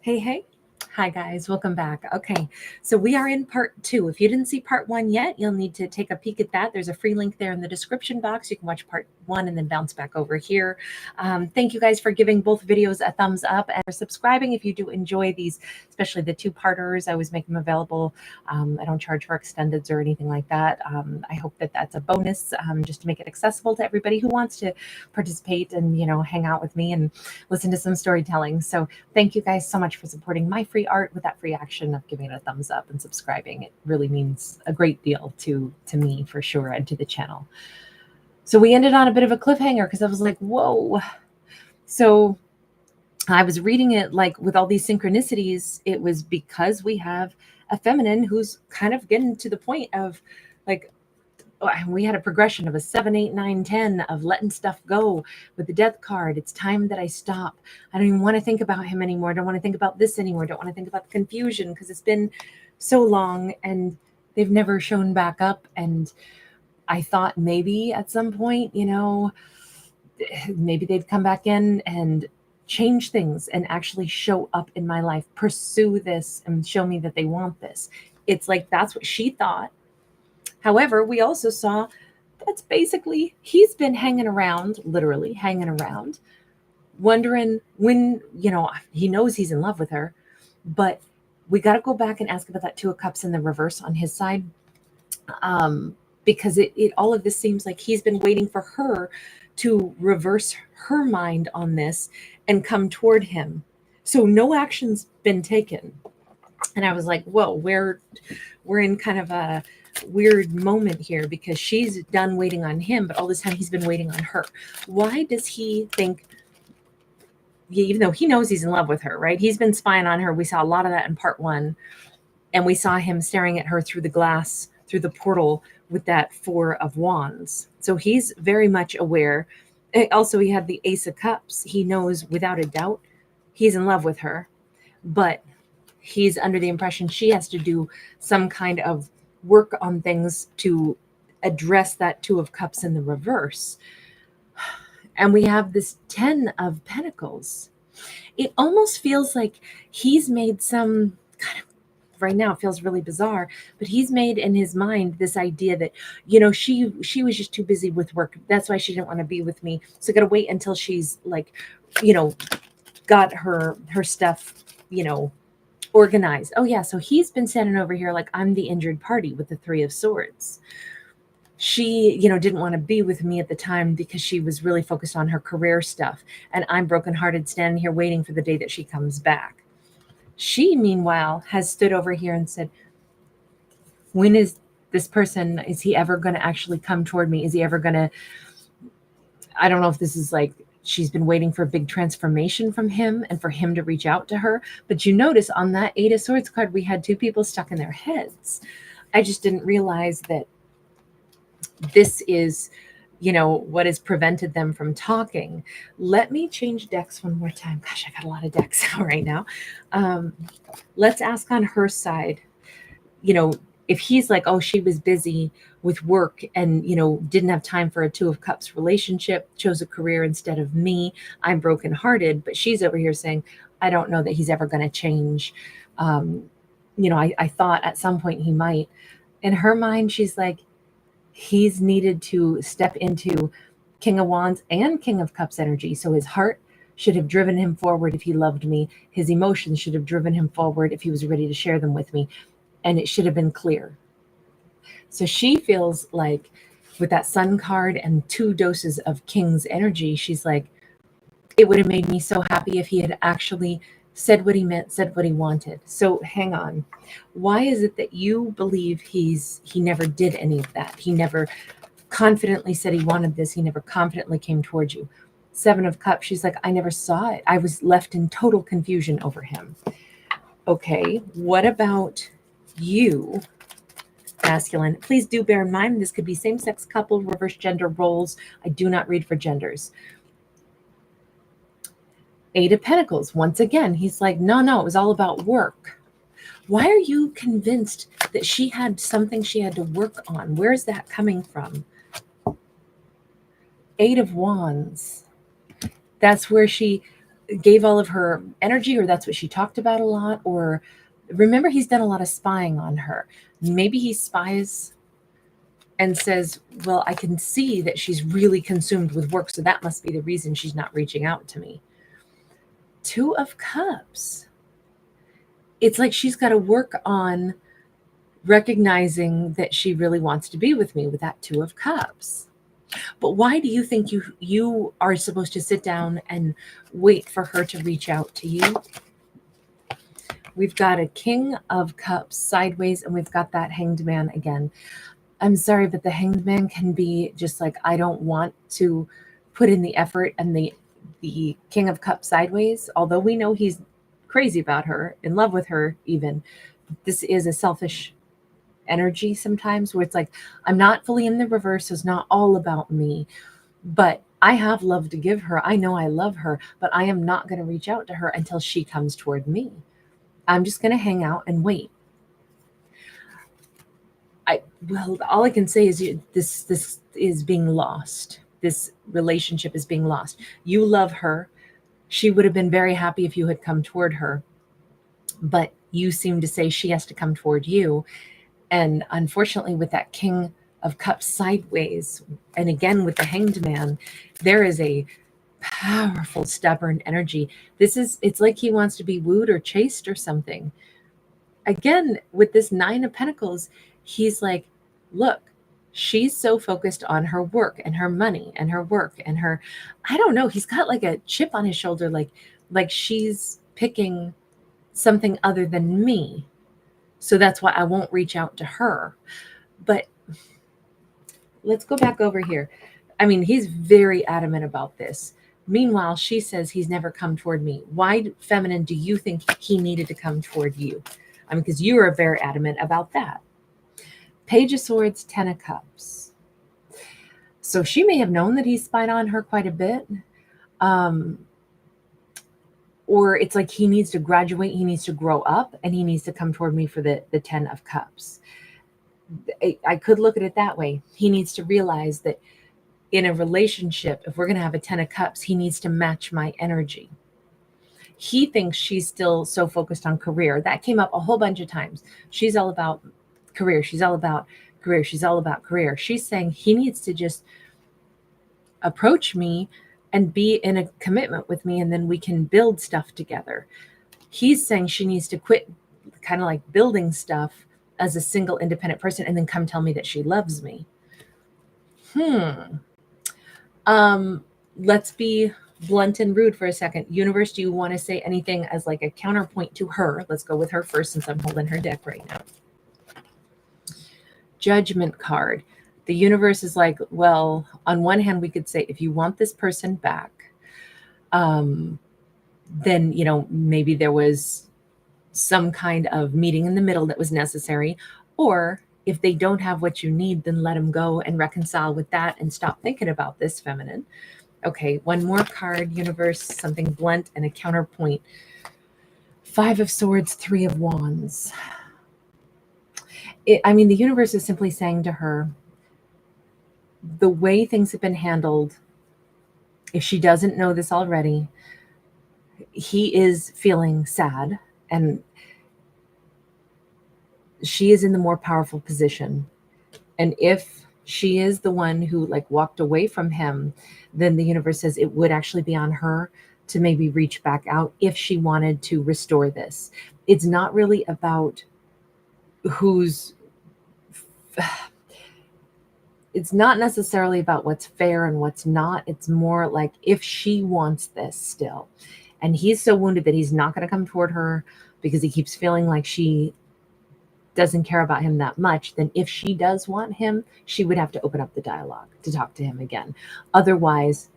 Hey, hey. Hi, guys. Welcome back. Okay, so we are in part two. If you didn't see part one yet, you'll need to take a peek at that. There's a free link there in the description box. You can watch part one and then bounce back over here. Thank you guys for giving both videos a thumbs up and for subscribing if you do enjoy these, especially the two-parters. I always make them available. I don't charge for extendeds or anything like that. I hope that that's a bonus just to make it accessible to everybody who wants to participate and, hang out with me and listen to some storytelling. So thank you guys so much for supporting my free art with that free action of giving it a thumbs up and subscribing. It really means a great deal to me for sure, and to the channel. So we ended on a bit of a cliffhanger because I was like, whoa. So I was reading it like with all these synchronicities. It was because we have a feminine who's kind of getting to the point of like, we had a progression of a 7, 8, 9, 10 of letting stuff go with the death card. It's time that I stop. I don't even want to think about him anymore. I don't want to think about this anymore. I don't want to think about the confusion because it's been so long and they've never shown back up. And I thought maybe at some point, maybe they'd come back in and change things and actually show up in my life, pursue this and show me that they want this. It's like, that's what she thought. However, we also saw that's basically he's been hanging around, literally hanging around, wondering when, he knows he's in love with her, but we got to go back and ask about that Two of Cups in the reverse on his side, because it all of this seems like he's been waiting for her to reverse her mind on this and come toward him. So no action's been taken. And I was like, whoa, we're in kind of a weird moment here because she's done waiting on him, but all this time he's been waiting on her. Why does he think, even though he knows he's in love with her, right? He's been spying on her. We saw a lot of that in part one. And we saw him staring at her through the glass, through the portal with that Four of Wands. So he's very much aware. Also, he had the Ace of Cups. He knows without a doubt he's in love with her, but he's under the impression she has to do some kind of work on things to address that Two of Cups in the reverse. And we have this 10 of Pentacles. It almost feels like he's made some kind of, right now it feels really bizarre, but he's made in his mind this idea that, she was just too busy with work. That's why she didn't want to be with me. So I got to wait until she's like, got her stuff, organized. Oh yeah, so he's been standing over here like I'm the injured party with the Three of Swords. She, didn't want to be with me at the time because she was really focused on her career stuff, and I'm brokenhearted standing here waiting for the day that she comes back. She, meanwhile, has stood over here and said, when is this person, is he ever going to actually come toward me? Is he ever going to, I don't know if this is like she's been waiting for a big transformation from him and for him to reach out to her. But you notice on that Eight of Swords card, we had two people stuck in their heads. I just didn't realize that this is, what has prevented them from talking. Let me change decks one more time. Gosh, I got a lot of decks out right now. Let's ask on her side, if he's like, oh, she was busy with work and, didn't have time for a Two of Cups relationship, chose a career instead of me. I'm brokenhearted, but she's over here saying, I don't know that he's ever going to change. I thought at some point he might. In her mind, she's like, he's needed to step into King of Wands and King of Cups energy. So his heart should have driven him forward if he loved me. His emotions should have driven him forward if he was ready to share them with me. And it should have been clear. So she feels like with that Sun card and 2 doses of King's energy, she's like, it would have made me so happy if he had actually said what he meant, said what he wanted. So hang on. Why is it that you believe he never did any of that? He never confidently said he wanted this. He never confidently came towards you. 7 of Cups, she's like, I never saw it. I was left in total confusion over him. Okay, what about you, masculine? Please do bear in mind, this could be same-sex couple, reverse gender roles. I do not read for genders. 8 of Pentacles. Once again, he's like, no, it was all about work. Why are you convinced that she had something she had to work on? Where is that coming from? 8 of Wands. That's where she gave all of her energy, or that's what she talked about a lot. Or remember, he's done a lot of spying on her. Maybe he spies and says, well, I can see that she's really consumed with work, so that must be the reason she's not reaching out to me. Two of Cups. It's like she's got to work on recognizing that she really wants to be with me with that Two of Cups. But why do you think you are supposed to sit down and wait for her to reach out to you? We've got a King of Cups sideways, and we've got that Hanged Man again. I'm sorry, but the Hanged Man can be just like, I don't want to put in the effort. And the King of Cups sideways, although we know he's crazy about her, in love with her even, this is a selfish energy sometimes, where it's like, I'm not fully in the reverse, so it's not all about me, but I have love to give her. I know I love her, but I am not going to reach out to her until she comes toward me. I'm just going to hang out and wait. Well, all I can say is this is being lost. This relationship is being lost. You love her. She would have been very happy if you had come toward her, but you seem to say she has to come toward you. And unfortunately, with that King of Cups sideways, and again with the Hanged Man, there is a powerful, stubborn energy. It's like he wants to be wooed or chased or something. Again, with this Nine of Pentacles, he's like, look, she's so focused on her work and her money and her work and her, I don't know, he's got like a chip on his shoulder, like she's picking something other than me. So that's why I won't reach out to her. But let's go back over here. I mean, he's very adamant about this. Meanwhile, she says he's never come toward me. Why, feminine, do you think he needed to come toward you? I mean, because you are very adamant about that. Page of Swords, Ten of Cups. So she may have known that he spied on her quite a bit. Or it's like he needs to graduate, he needs to grow up, and he needs to come toward me for the Ten of Cups. I could look at it that way. He needs to realize that in a relationship, if we're going to have a Ten of Cups, he needs to match my energy. He thinks she's still so focused on career. That came up a whole bunch of times. She's all about career. She's all about career. She's all about career. She's saying he needs to just approach me and be in a commitment with me, and then we can build stuff together. He's saying she needs to quit kind of like building stuff as a single independent person and then come tell me that she loves me. Let's be blunt and rude for a second. Universe, do you want to say anything as like a counterpoint to her? Let's go with her first, since I'm holding her deck right now. Judgment card. The universe is like, well, on one hand, we could say, if you want this person back, then, you know, maybe there was some kind of meeting in the middle that was necessary. Or if they don't have what you need, then let them go and reconcile with that and stop thinking about this, feminine. Okay, one more card, universe, something blunt and a counterpoint. Five of Swords, Three of Wands. The universe is simply saying to her, the way things have been handled, if she doesn't know this already, he is feeling sad, and she is in the more powerful position. And if she is the one who like walked away from him, then the universe says it would actually be on her to maybe reach back out if she wanted to restore this. It's not really about it's not necessarily about what's fair and what's not. It's more like if she wants this still, and he's so wounded that he's not going to come toward her because he keeps feeling like she doesn't care about him that much, then if she does want him, she would have to open up the dialogue to talk to him again. Otherwise,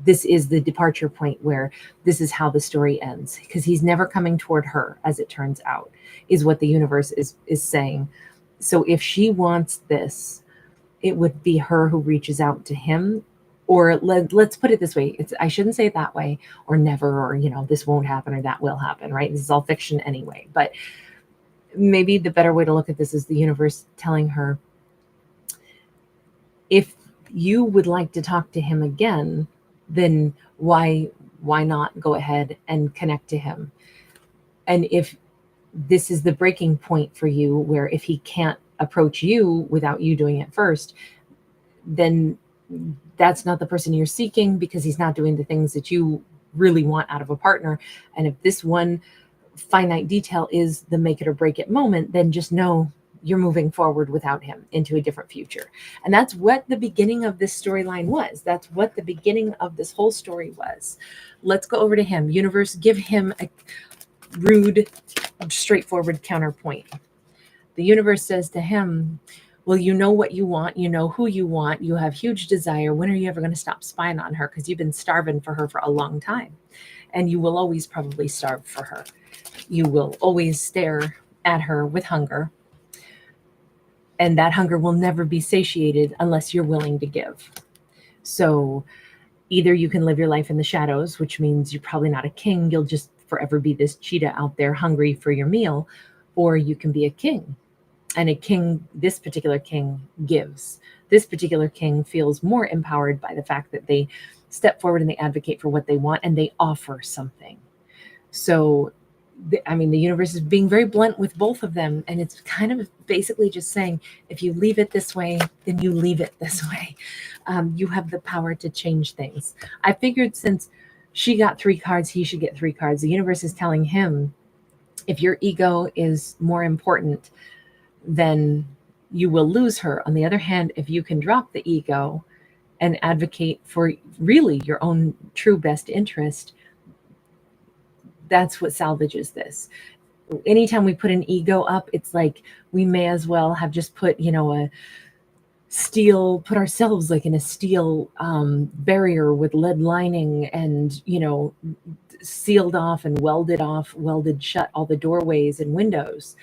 this is the departure point where this is how the story ends, because he's never coming toward her, as it turns out, is what the universe is saying. So if she wants this, it would be her who reaches out to him. Or let's put it this way. I shouldn't say it that way, or never, or, you know, this won't happen or that will happen, right? This is all fiction anyway. But maybe the better way to look at this is the universe telling her, if you would like to talk to him again, then why why not go ahead and connect to him? And if this is the breaking point for you, where if he can't approach you without you doing it first, then that's not the person you're seeking, because he's not doing the things that you really want out of a partner. And if this one finite detail is the make it or break it moment, then just know you're moving forward without him into a different future. And that's what the beginning of this storyline was. That's what the beginning of this whole story was. Let's go over to him. Universe, give him a rude, straightforward counterpoint. The universe says to him, well, you know what you want. You know who you want. You have huge desire. When are you ever going to stop spying on her? Because you've been starving for her for a long time. And you will always probably starve for her. You will always stare at her with hunger. And that hunger will never be satiated unless you're willing to give. So either you can live your life in the shadows, which means you're probably not a king. You'll just forever be this cheetah out there hungry for your meal. Or you can be a king. And a king, this particular king, gives. This particular king feels more empowered by the fact that they step forward and they advocate for what they want and they offer something. So, the universe is being very blunt with both of them. And it's kind of basically just saying, if you leave it this way, then you leave it this way. You have the power to change things. I figured since she got 3 cards, he should get 3 cards. The universe is telling him, if your ego is more important, then you will lose her. On the other hand, if you can drop the ego and advocate for really your own true best interest, that's what salvages this. Anytime we put an ego up, it's like we may as well have just put, put ourselves like in a steel barrier with lead lining and, sealed off and welded shut all the doorways and windows.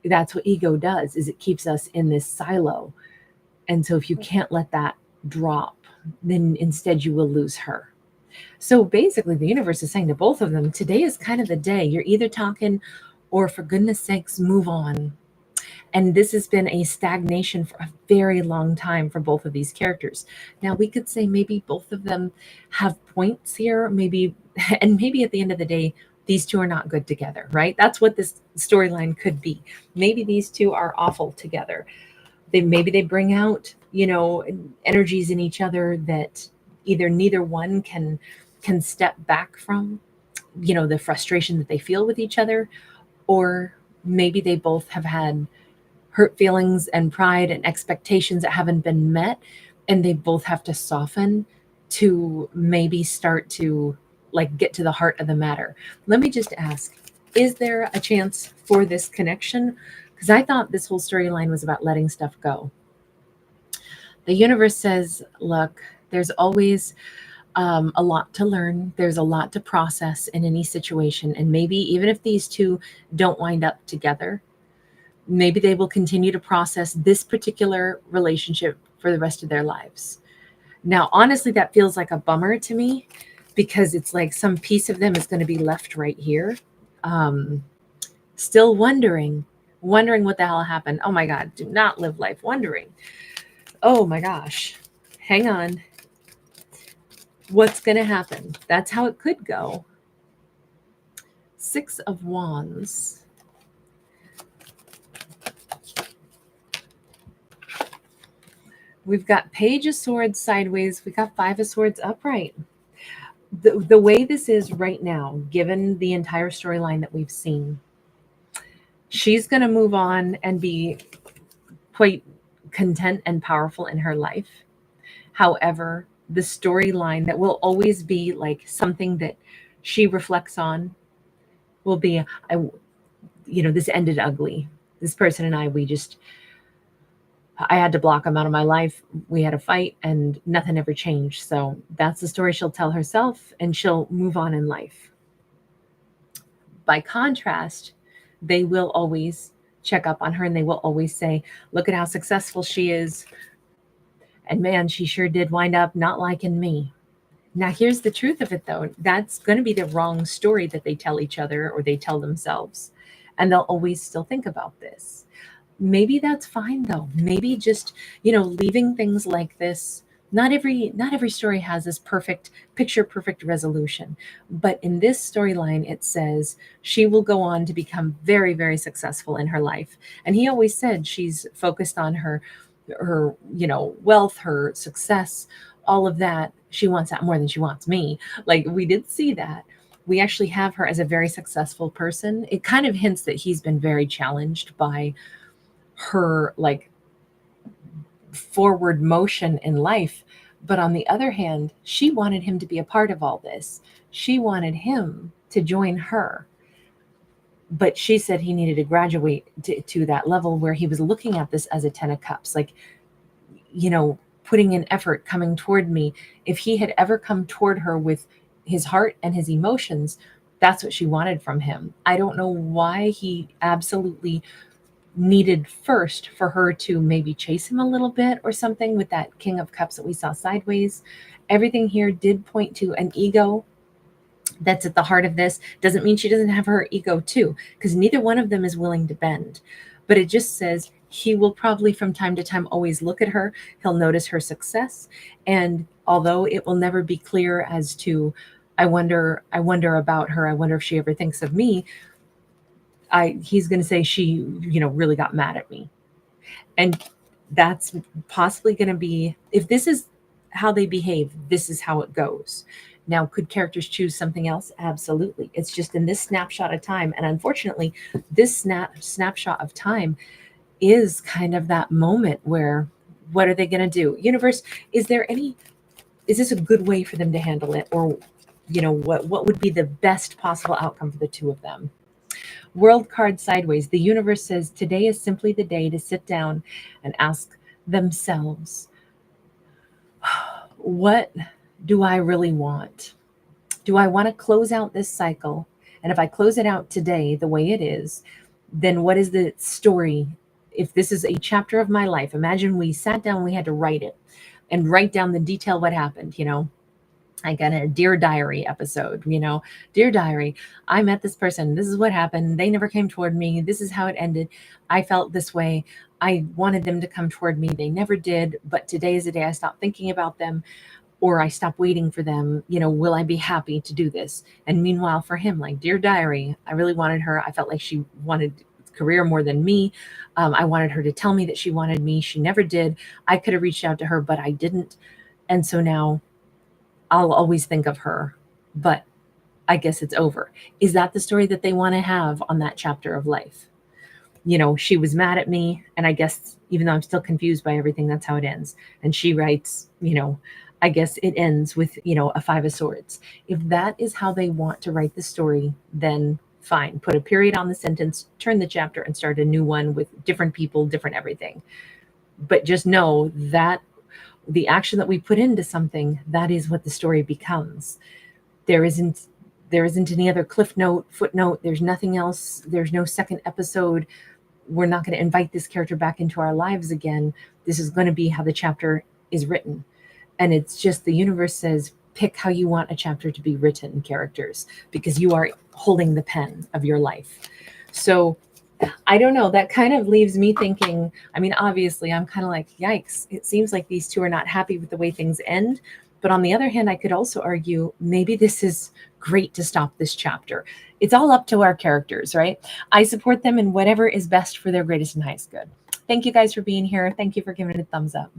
That's what ego does, is it keeps us in this silo. And so if you can't let that drop, then instead you will lose her. So basically the universe is saying to both of them, today is kind of the day. You're either talking or for goodness sakes, move on. And this has been a stagnation for a very long time for both of these characters. Now we could say maybe both of them have points here, maybe at the end of the day, these two are not good together, right? That's what this storyline could be. Maybe these two are awful together. Maybe they bring out, energies in each other that either neither one can step back from, the frustration that they feel with each other, or maybe they both have had hurt feelings and pride and expectations that haven't been met, and they both have to soften to maybe start to get to the heart of the matter. Let me just ask, is there a chance for this connection? Because I thought this whole storyline was about letting stuff go. The universe says, look, there's always a lot to learn. There's a lot to process in any situation. And maybe even if these two don't wind up together, maybe they will continue to process this particular relationship for the rest of their lives. Now, honestly, that feels like a bummer to me, because it's like some piece of them is going to be left right here. Still wondering what the hell happened. Oh my God, do not live life wondering. Oh my gosh, hang on. What's going to happen? That's how it could go. 6 of Wands. We've got Page of Swords sideways. We got 5 of Swords upright. The way this is right now, given the entire storyline that we've seen, she's going to move on and be quite content and powerful in her life. However, the storyline that will always be like something that she reflects on will be, this ended ugly. This person and I had to block him out of my life. We had a fight and nothing ever changed. So that's the story she'll tell herself, and she'll move on in life. By contrast, they will always check up on her and they will always say, look at how successful she is. And man, she sure did wind up not liking me. Now, here's the truth of it, though. That's going to be the wrong story that they tell each other or they tell themselves. And they'll always still think about this. Maybe that's fine, though. Maybe just, leaving things like this, Not every story has this perfect perfect resolution, but in this storyline it says she will go on to become very, very successful in her life. And he always said she's focused on her wealth, her success, all of that. She wants that more than she wants me. Like, we did see that. We actually have her as a very successful person. It kind of hints that he's been very challenged by her, like, forward motion in life. But on the other hand, she wanted him to be a part of all this. She wanted him to join her. But she said he needed to graduate to that level where he was looking at this as a 10 of cups, like, putting in effort, coming toward me. If he had ever come toward her with his heart and his emotions, that's what she wanted from him. I don't know why he absolutely needed first for her to maybe chase him a little bit or something with that King of Cups that we saw sideways. Everything here did point to an ego that's at the heart of this. Doesn't mean she doesn't have her ego too, because neither one of them is willing to bend. But it just says he will probably from time to time always look at her. He'll notice her success. And although it will never be clear as to, I wonder about her, I wonder if she ever thinks of me, he's going to say she, really got mad at me. And that's possibly going to be, if this is how they behave, this is how it goes. Now, could characters choose something else? Absolutely. It's just in this snapshot of time. And unfortunately, this snapshot of time is kind of that moment where, what are they going to do? Universe, is this a good way for them to handle it? Or, what would be the best possible outcome for the two of them? World card sideways. The universe says today is simply the day to sit down and ask themselves, what do I really want? Do I want to close out this cycle? And if I close it out today the way it is, then what is the story? If this is a chapter of my life, imagine we sat down, we had to write it and write down the detail what happened, I got a Dear Diary episode, Dear Diary, I met this person. This is what happened. They never came toward me. This is how it ended. I felt this way. I wanted them to come toward me. They never did. But today is the day I stopped thinking about them, or I stopped waiting for them. Will I be happy to do this? And meanwhile, for him, like, Dear Diary, I really wanted her. I felt like she wanted career more than me. I wanted her to tell me that she wanted me. She never did. I could have reached out to her, but I didn't. And so now I'll always think of her, but I guess it's over. Is that the story that they want to have on that chapter of life? She was mad at me, and I guess even though I'm still confused by everything, that's how it ends. And she writes, I guess it ends with, a 5 of Swords. If that is how they want to write the story, then fine. Put a period on the sentence, turn the chapter, and start a new one with different people, different everything. But just know that the action that we put into something, that is what the story becomes. There isn't any other cliff note, footnote. There's nothing else. There's no second episode. We're not going to invite this character back into our lives again. This is going to be how the chapter is written. And it's just, the universe says, pick how you want a chapter to be written, characters, because you are holding the pen of your life. So I don't know. That kind of leaves me thinking, obviously I'm kind of like, yikes. It seems like these two are not happy with the way things end. But on the other hand, I could also argue maybe this is great to stop this chapter. It's all up to our characters, right? I support them in whatever is best for their greatest and highest good. Thank you guys for being here. Thank you for giving it a thumbs up.